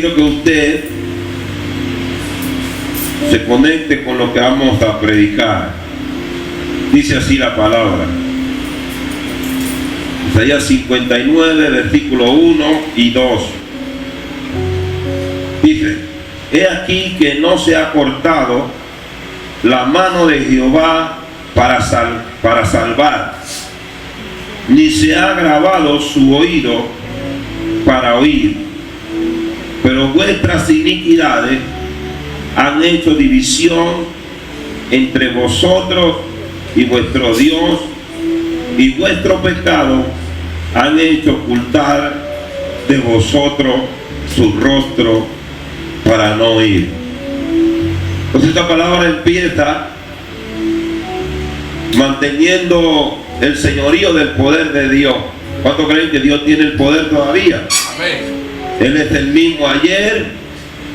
quiero que usted se conecte con lo que vamos a predicar. Dice así la palabra. Isaías 59, versículo 1 y 2. Dice: he aquí que no se ha cortado la mano de Jehová para salvar, ni se ha agravado su oído para oír, pero vuestras iniquidades han hecho división entre vosotros y vuestro Dios, y vuestro pecado han hecho ocultar de vosotros su rostro para no oír. Entonces esta palabra empieza manteniendo el señorío del poder de Dios. ¿Cuántos creen que Dios tiene el poder todavía? Amén. Él es el mismo ayer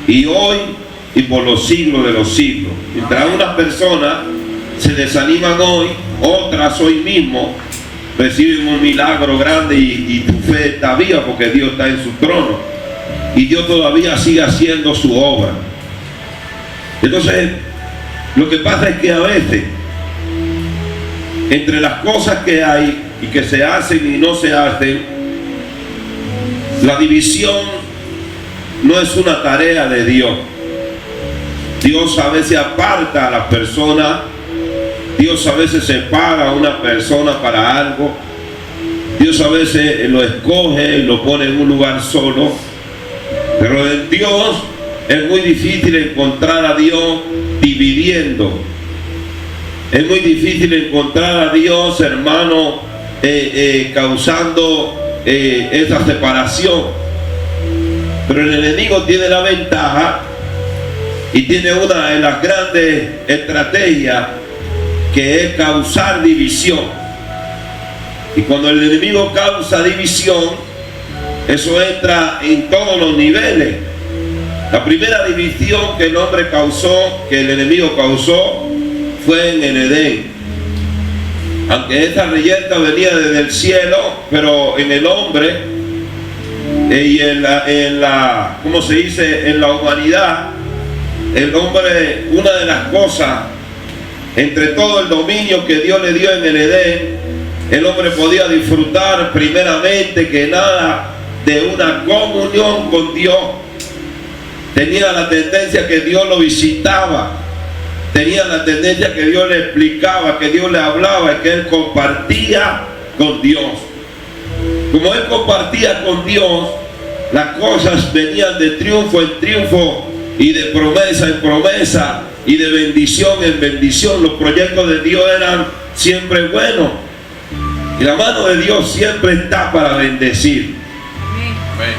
y hoy y por los siglos de los siglos. Mientras unas personas se desaniman hoy, otras hoy mismo reciben un milagro grande y tu fe está viva porque Dios está en su trono y Dios todavía sigue haciendo su obra. Entonces, lo que pasa es que a veces, entre las cosas que hay y que se hacen y no se hacen, la división no es una tarea de Dios. Dios a veces aparta a las personas, Dios a veces separa a una persona para algo, Dios a veces lo escoge y lo pone en un lugar solo, pero en Dios es muy difícil encontrar a Dios dividiendo. Es muy difícil encontrar a Dios, hermano, causando esa separación. Pero el enemigo tiene la ventaja y tiene una de las grandes estrategias, que es causar división. Y cuando el enemigo causa división, eso entra en todos los niveles. La primera división que el hombre causó, que el enemigo causó, fue en el Edén. Aunque esta reyerta venía desde el cielo, pero en el hombre y en la ¿cómo se dice? En la humanidad, el hombre, una de las cosas, entre todo el dominio que Dios le dio en el Edén, el hombre podía disfrutar primeramente que nada de una comunión con Dios. Tenía la tendencia que Dios lo visitaba, tenía la tendencia que Dios le explicaba, que Dios le hablaba y que él compartía con Dios. Como él compartía con Dios, las cosas venían de triunfo en triunfo y de promesa en promesa y de bendición en bendición. Los proyectos de Dios eran siempre buenos y la mano de Dios siempre está para bendecir.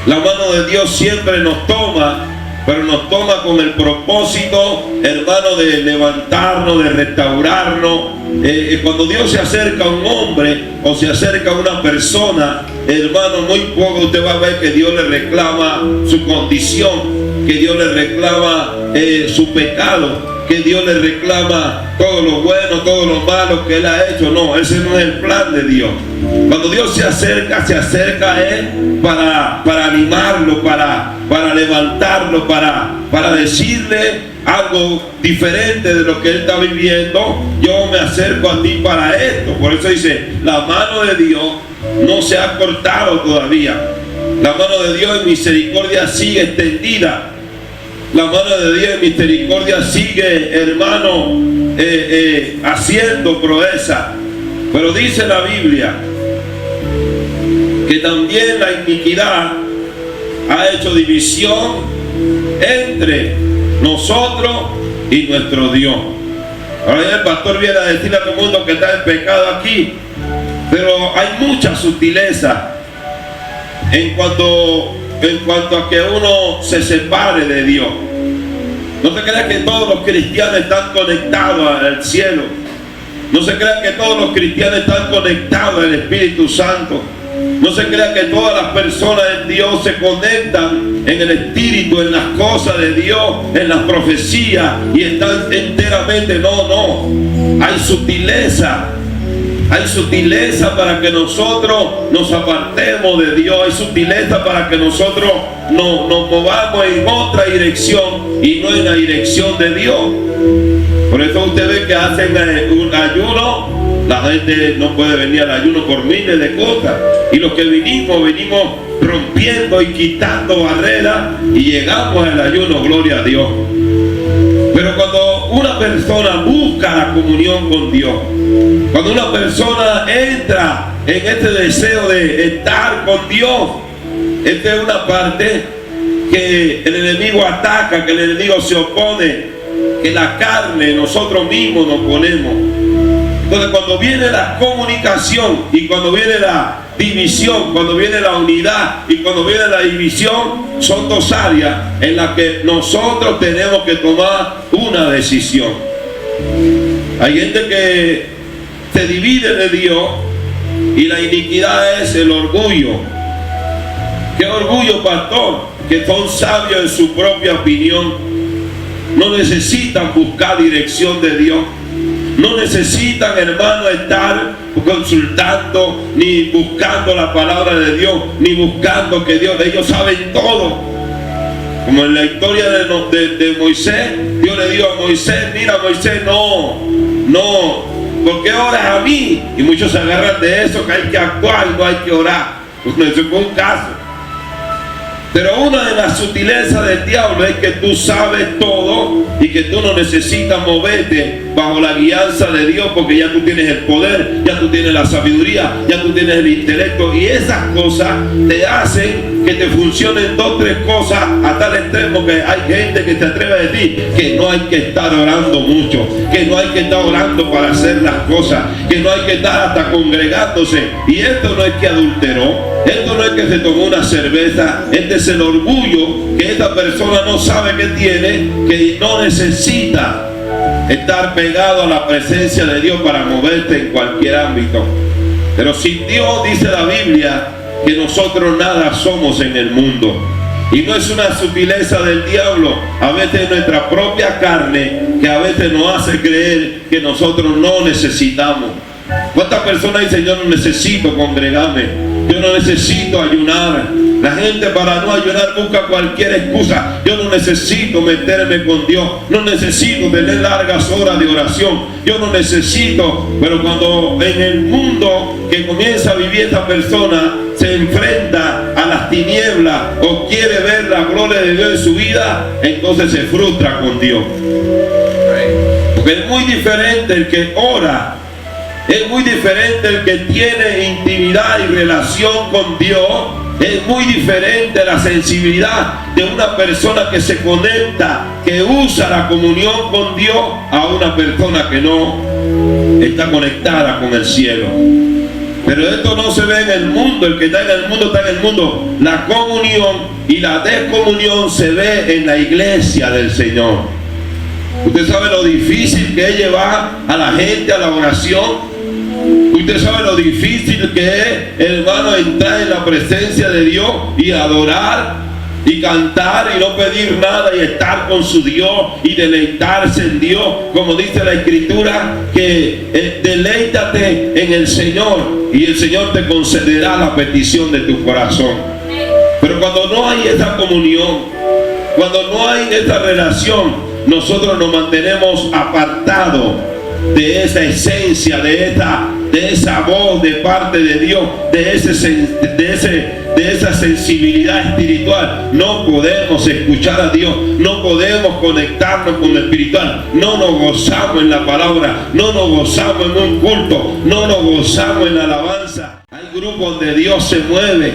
La mano de Dios siempre nos toma, pero nos toma con el propósito, hermano, de levantarnos, de restaurarnos. Cuando Dios se acerca a un hombre o se acerca a una persona, hermano, muy poco usted va a ver que Dios le reclama su condición, que Dios le reclama su pecado, que Dios le reclama todo lo bueno, todo lo malo que él ha hecho. No, ese no es el plan de Dios. Cuando Dios se acerca a él para animarlo, para levantarlo, para decirle algo diferente de lo que él está viviendo. Yo me acerco a ti para esto. Por eso dice, la mano de Dios no se ha cortado todavía. La mano de Dios en misericordia sigue extendida. La mano de Dios en misericordia sigue, hermano, haciendo proeza. Pero dice la Biblia que también la iniquidad ha hecho división entre nosotros y nuestro Dios. Ahora el pastor viene a decirle a todo el mundo que está en pecado aquí, pero hay mucha sutileza en cuanto a que uno se separe de Dios. No se crea que todos los cristianos están conectados al cielo. No se crea que todos los cristianos están conectados al Espíritu Santo. No se crea que todas las personas en Dios se conectan en el Espíritu, en las cosas de Dios, en las profecías y están enteramente. No. Hay sutileza. Hay sutileza para que nosotros nos apartemos de Dios. Hay sutileza para que nosotros nos movamos en otra dirección y no en la dirección de Dios. Por eso usted ve que hacen un ayuno. La gente no puede venir al ayuno por miles de cosas. Y los que venimos rompiendo y quitando barreras y llegamos al ayuno, gloria a Dios. Pero cuando una persona busca la comunión con Dios, cuando una persona entra en este deseo de estar con Dios, esta es una parte que el enemigo ataca, que el enemigo se opone, que la carne nosotros mismos nos ponemos. Entonces cuando viene la comunicación y cuando viene la división, cuando viene la unidad y cuando viene la división, son dos áreas en las que nosotros tenemos que tomar una decisión. Hay gente que se divide de Dios y la iniquidad es el orgullo. ¿Qué orgullo, pastor? Que son sabios en su propia opinión. No necesitan buscar dirección de Dios. No necesitan, hermano, estar consultando, ni buscando la palabra de Dios, ni buscando que Dios, ellos saben todo. Como en la historia de Moisés, Dios le dijo a Moisés, mira Moisés, no, ¿por qué oras a mí? Y muchos se agarran de eso, que hay que actuar y no hay que orar. Pues eso fue un caso. Pero una de las sutilezas del diablo es que tú sabes todo y que tú no necesitas moverte bajo la guianza de Dios, porque ya tú tienes el poder, ya tú tienes la sabiduría, ya tú tienes el intelecto, y esas cosas te hacen que te funcionen dos, tres cosas a tal extremo que hay gente que te atreve a decir que no hay que estar orando mucho, que no hay que estar orando para hacer las cosas, que no hay que estar hasta congregándose. Y esto no es que adulteró, esto no es que se tomó una cerveza, este es el orgullo que esta persona no sabe que tiene, que no necesita estar pegado a la presencia de Dios para moverte en cualquier ámbito. Pero sin Dios, dice la Biblia, que nosotros nada somos en el mundo. Y no es una sutileza del diablo, a veces nuestra propia carne, que a veces nos hace creer que nosotros no necesitamos. ¿Cuántas personas dicen, yo no necesito congregarme, yo no necesito ayunar? La gente para no ayunar busca cualquier excusa. Yo no necesito meterme con Dios, no necesito tener largas horas de oración, yo no necesito. Pero cuando en el mundo que comienza a vivir esta persona se enfrenta a las tinieblas o quiere ver la gloria de Dios en su vida, entonces se frustra con Dios. Porque es muy diferente el que ora, es muy diferente el que tiene intimidad y relación con Dios. Es muy diferente la sensibilidad de una persona que se conecta, que usa la comunión con Dios, a una persona que no está conectada con el cielo. Pero esto no se ve en el mundo. El que está en el mundo está en el mundo. La comunión y la descomunión se ve en la iglesia del Señor. Usted sabe lo difícil que es llevar a la gente a la oración. Usted sabe lo difícil que es, hermano, entrar en la presencia de Dios y adorar y cantar y no pedir nada y estar con su Dios y deleitarse en Dios, como dice la Escritura, que deleítate en el Señor y el Señor te concederá la petición de tu corazón. Pero cuando no hay esa comunión, cuando no hay esa relación, nosotros nos mantenemos apartados de esa esencia, de esa voz de parte de Dios, de esa sensibilidad espiritual. No podemos escuchar a Dios, no podemos conectarnos con lo espiritual, no nos gozamos en la palabra, no nos gozamos en un culto, no nos gozamos en la alabanza. Hay grupos donde Dios se mueve,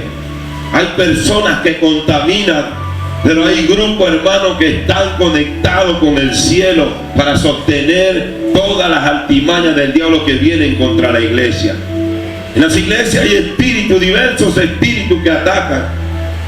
hay personas que contaminan, pero hay grupos, hermanos, que están conectados con el cielo para sostener todas las artimañas del diablo que vienen contra la iglesia. En las iglesias hay espíritus, diversos espíritus que atacan.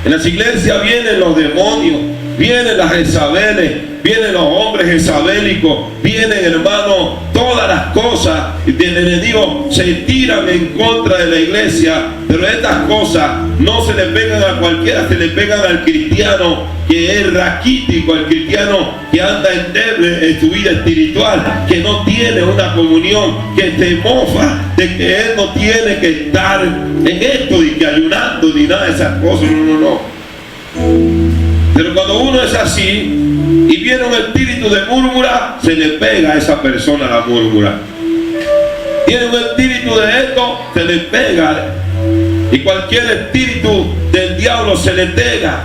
En las iglesias vienen los demonios, vienen las Jezabeles, vienen los hombres jezabélicos, vienen, hermano, todas las cosas del enemigo se tiran en contra de la iglesia, pero estas cosas no se le pegan a cualquiera, se le pegan al cristiano que es raquítico, al cristiano que anda endeble en su vida espiritual, que no tiene una comunión, que se mofa de que él no tiene que estar en esto y que ayunando ni nada de esas cosas, no. Pero cuando uno es así y viene un espíritu de murmura, se le pega a esa persona la murmura. Tiene un espíritu de esto, se le pega. Y cualquier espíritu del diablo se le pega.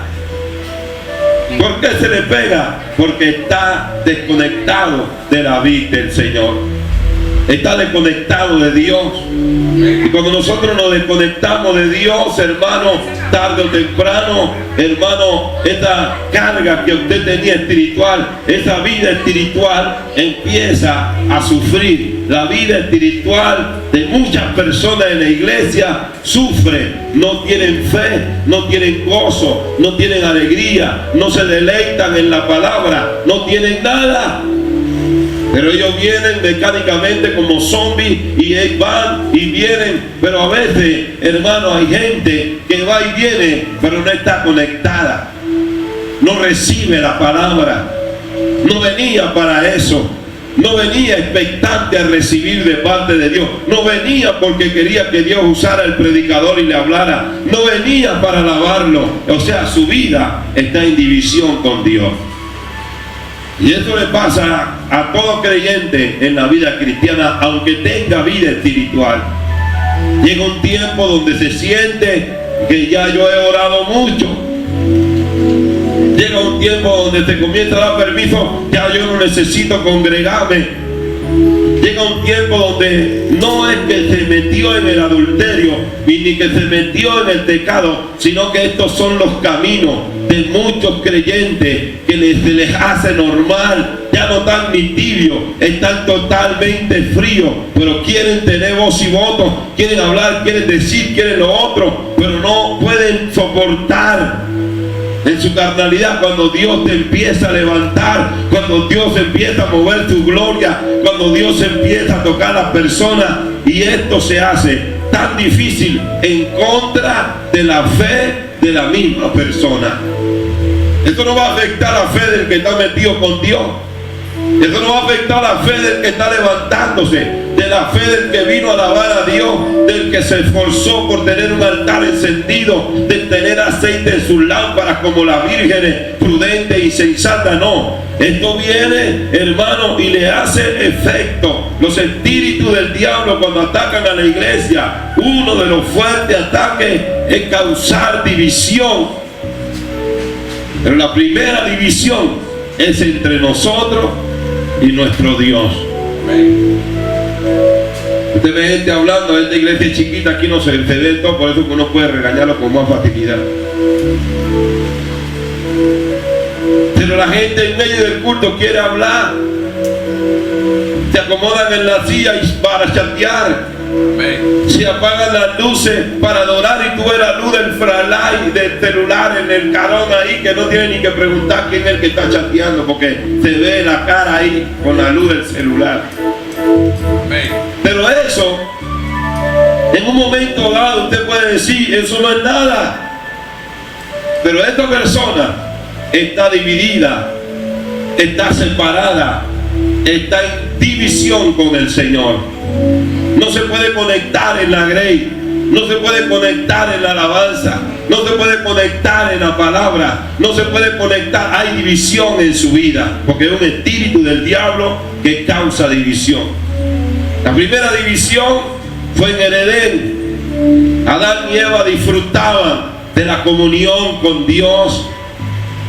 ¿Por qué se le pega? Porque está desconectado de la vida del Señor. Está desconectado de Dios. Y cuando nosotros nos desconectamos de Dios, hermano, tarde o temprano, hermano, esta carga que usted tenía espiritual, esa vida espiritual empieza a sufrir. La vida espiritual de muchas personas en la iglesia sufre. No tienen fe, no tienen gozo, no tienen alegría, no se deleitan en la palabra, no tienen nada. Pero ellos vienen mecánicamente como zombies y van y vienen. Pero a veces, hermano, hay gente que va y viene, pero no está conectada. No recibe la palabra. No venía para eso. No venía expectante a recibir de parte de Dios. No venía porque quería que Dios usara el predicador y le hablara. No venía para alabarlo. O sea, su vida está en división con Dios. Y eso le pasa a todo creyente en la vida cristiana, aunque tenga vida espiritual. Llega un tiempo donde se siente que ya yo he orado mucho. Llega un tiempo donde se comienza a dar permiso, ya yo no necesito congregarme. Llega un tiempo donde no es que se metió en el adulterio ni que se metió en el pecado, sino que estos son los caminos de muchos creyentes que se les hace normal. Ya no están ni tibios, están totalmente fríos, pero quieren tener voz y voto, quieren hablar, quieren decir, quieren lo otro, pero no pueden soportar en su carnalidad cuando Dios te empieza a levantar, cuando Dios empieza a mover tu gloria, cuando Dios empieza a tocar a las personas, y esto se hace tan difícil en contra de la fe de la misma persona. Esto no va a afectar la fe del que está metido con Dios. Eso no va a afectar la fe del que está levantándose, de la fe del que vino a alabar a Dios, del que se esforzó por tener un altar encendido, de tener aceite en sus lámparas como las vírgenes prudentes y sensatas. No, esto viene, hermano, y le hace efecto. Los espíritus del diablo, cuando atacan a la iglesia, uno de los fuertes ataques es causar división. Pero la primera división es entre nosotros y nuestro Dios. Usted ve gente hablando, esta iglesia chiquita, aquí no se ve todo, por eso uno puede regañarlo con más facilidad. Pero la gente en medio del culto quiere hablar, se acomodan en la silla para chatear. Se apagan las luces para adorar, y tú ves la luz del fralay, del celular en el carón ahí, que no tiene ni que preguntar quién es el que está chateando, porque se ve la cara ahí con la luz del celular. Pero eso, en un momento dado usted puede decir, eso no es nada. Pero esta persona está dividida, está separada, está en división con el Señor. No se puede conectar en la grey, no se puede conectar en la alabanza, no se puede conectar en la palabra, no se puede conectar. Hay división en su vida, porque es un espíritu del diablo que causa división. La primera división fue en el Edén. Adán y Eva disfrutaban de la comunión con Dios,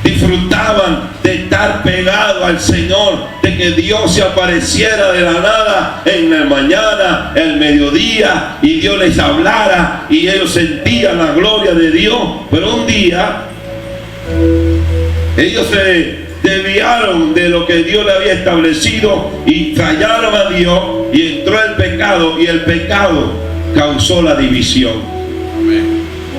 disfrutaban de estar pegados al Señor, de que Dios se apareciera de la nada en la mañana, el mediodía, y Dios les hablara y ellos sentían la gloria de Dios. Pero un día ellos se desviaron de lo que Dios le había establecido y fallaron a Dios, y entró el pecado, y el pecado causó la división.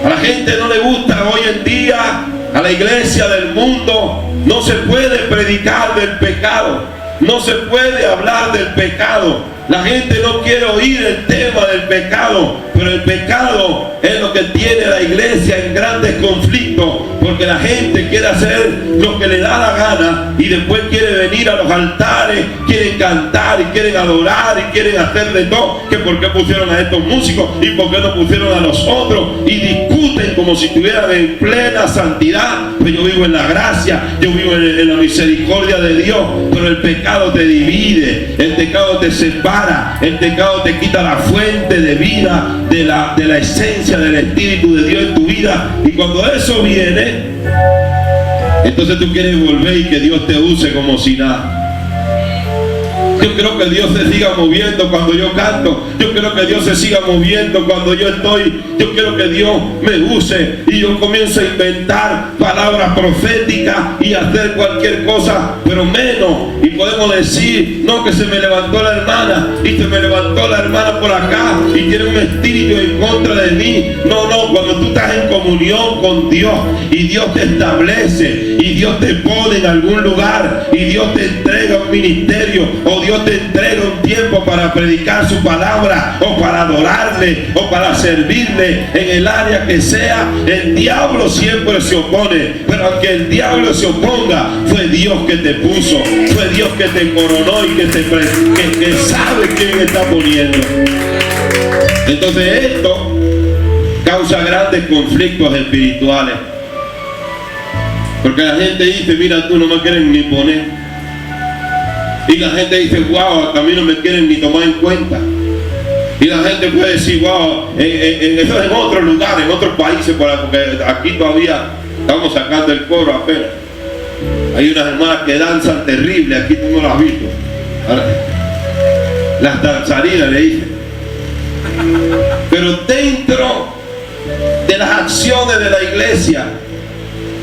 A la gente no le gusta hoy en día A la iglesia del mundo no se puede predicar del pecado, no se puede hablar del pecado. La gente no quiere oír el tema del pecado, pero el pecado es lo que tiene la iglesia en grandes conflictos, porque la gente quiere hacer lo que le da la gana y después quiere venir a los altares, quieren cantar y quieren adorar y quieren hacer de todo, que por qué pusieron a estos músicos y por qué no pusieron a los otros, y discuten como si estuvieran en plena santidad. Pues yo vivo en la gracia, yo vivo en la misericordia de Dios, pero el pecado te divide, el pecado te separa, el pecado te quita la fuente de vida, de la esencia del Espíritu de Dios en tu vida. Y cuando eso viene, entonces tú quieres volver y que Dios te use como si nada. Yo quiero que Dios se siga moviendo cuando yo canto. Yo quiero que Dios se siga moviendo cuando yo estoy. Yo quiero que Dios me use y yo comienzo a inventar palabras proféticas y hacer cualquier cosa, pero menos. Y podemos decir, no, que se me levantó la hermana y se me levantó la hermana por acá y tiene un espíritu en contra de mí. No, cuando tú estás en comunión con Dios y Dios te establece y Dios te pone en algún lugar y Dios te entrega un ministerio o Dios te entrega un tiempo para predicar su palabra o para adorarle o para servirle en el área que sea, el diablo siempre se opone, pero aunque el diablo se oponga, fue Dios que te puso, fue Dios que te coronó y que sabe quién está poniendo. Entonces esto causa grandes conflictos espirituales, porque la gente dice, mira, tú no me quieren ni poner. Y la gente dice, wow, a mí no me quieren ni tomar en cuenta. Y la gente puede decir, wow, eso es en otros lugares, en otros países, porque aquí todavía estamos sacando el coro apenas. Hay unas hermanas que danzan terrible, aquí tú no las has visto. Las danzarinas le dicen. Pero dentro de las acciones de la iglesia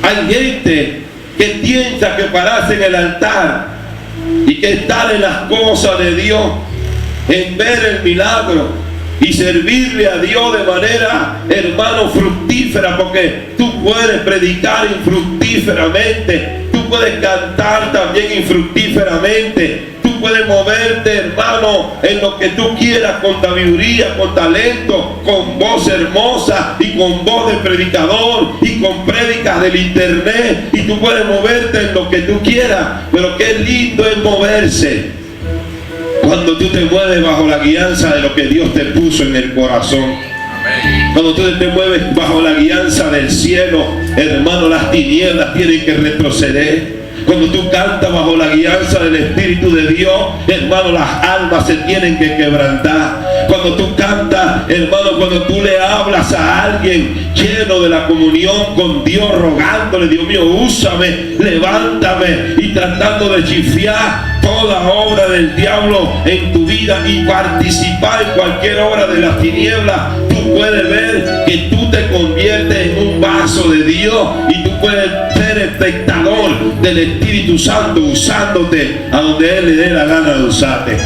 hay gente que piensa que pararse en el altar y que estar en las cosas de Dios, en ver el milagro y servirle a Dios de manera, hermano, fructífera, porque tú puedes predicar infructíferamente, tú puedes cantar también infructíferamente, tú puedes moverte, hermano, en lo que tú quieras, con sabiduría, con talento, con voz hermosa y con voz de predicador y con prédicas del internet, y tú puedes moverte en lo que tú quieras, pero qué lindo es moverse cuando tú te mueves bajo la guianza de lo que Dios te puso en el corazón. Cuando tú te mueves bajo la guianza del cielo, hermano, las tinieblas tienen que retroceder. Cuando tú cantas bajo la guianza del Espíritu de Dios, hermano, las almas se tienen que quebrantar. Cuando tú cantas, hermano, cuando tú le hablas a alguien lleno de la comunión con Dios, rogándole, Dios mío, úsame, levántame, y tratando de chifiar toda obra del diablo en tu vida y participar en cualquier obra de las tinieblas, tú puedes ver que tú te conviertes en un vaso de Dios y tú puedes ser espectador del Espíritu Santo usándote a donde Él le dé la gana de usarte.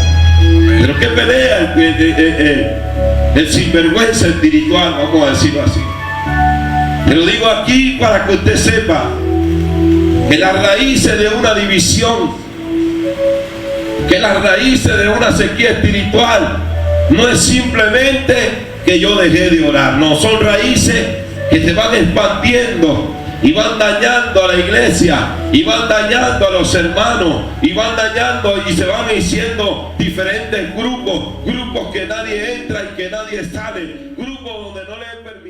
Pero qué pelea el sinvergüenza espiritual, vamos a decirlo así. Te lo digo aquí para que usted sepa que las raíces de una división, que las raíces de una sequía espiritual no es simplemente que yo dejé de orar, no, son raíces que se van expandiendo y van dañando a la iglesia y van dañando a los hermanos y van dañando y se van haciendo diferentes grupos que nadie entra y que nadie sale, grupos donde no le permiten